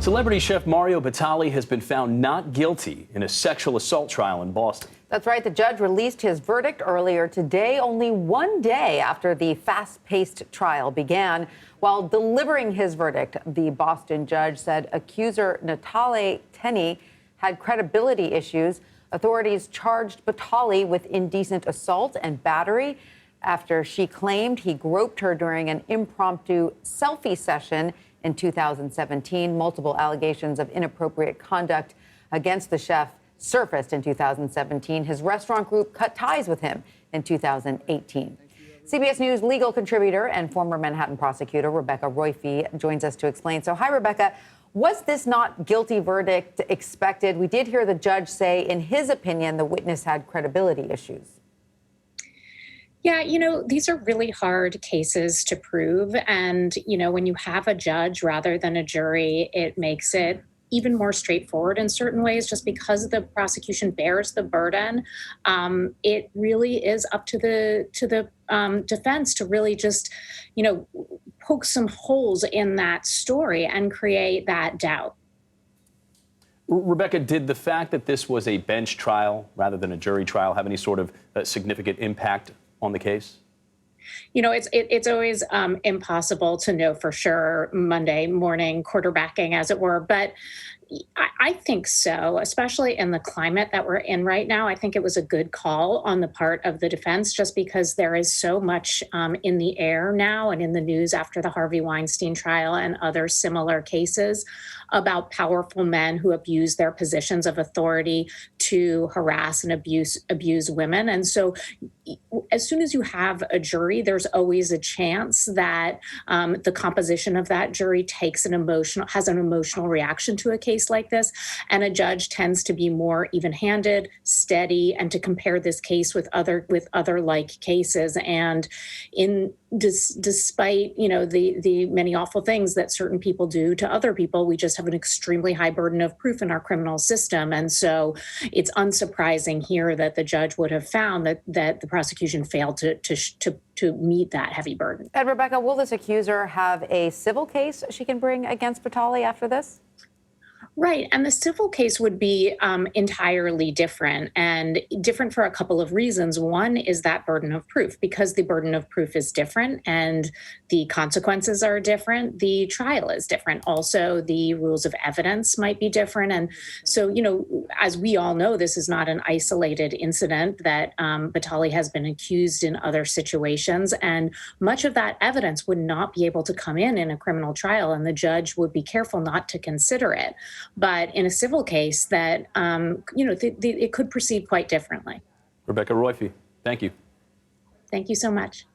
Celebrity chef Mario Batali has been found not guilty in a sexual assault trial in Boston. That's right. The judge released his verdict earlier today, only one day after the fast-paced trial began. While delivering his verdict, the Boston judge said accuser Natale Tenney had credibility issues. Authorities charged Batali with indecent assault and battery after she claimed he groped her during an impromptu selfie session in 2017. Multiple allegations of inappropriate conduct against the chef surfaced in 2017. His restaurant group cut ties with him in 2018. CBS News legal contributor and former Manhattan prosecutor Rebecca Roiphe joins us to explain. So, hi, Rebecca. Was this not guilty verdict expected? We did hear the judge say, in his opinion, the witness had credibility issues. Yeah, these are really hard cases to prove. And, when you have a judge rather than a jury, it makes it even more straightforward in certain ways, just because the prosecution bears the burden. It really is up to the defense to really just, poke some holes in that story and create that doubt. Rebecca, did the fact that this was a bench trial rather than a jury trial have any sort of significant impact on the case? It's always impossible to know for sure, Monday morning quarterbacking, as it were. But I think so, especially in the climate that we're in right now. I think it was a good call on the part of the defense, just because there is so much in the air now and in the news after the Harvey Weinstein trial and other similar cases about powerful men who abuse their positions of authority to harass and abuse women. And so as soon as you have a jury, there's always a chance that the composition of that jury has an emotional reaction to a case like this. And a judge tends to be more even-handed, steady, and to compare this case with other like cases. And despite the many awful things that certain people do to other people, we just have an extremely high burden of proof in our criminal system. And so it's unsurprising here that the judge would have found that the prosecution failed to meet that heavy burden. And Rebecca, will this accuser have a civil case she can bring against Batali after this? Right. And the civil case would be entirely different, and different for a couple of reasons. One is that burden of proof, because the burden of proof is different and the consequences are different. The trial is different. Also, the rules of evidence might be different. And so, as we all know, this is not an isolated incident, that Batali has been accused in other situations. And much of that evidence would not be able to come in a criminal trial, and the judge would be careful not to consider it. But in a civil case, that it could proceed quite differently. Rebecca Roiphe, thank you. Thank you so much.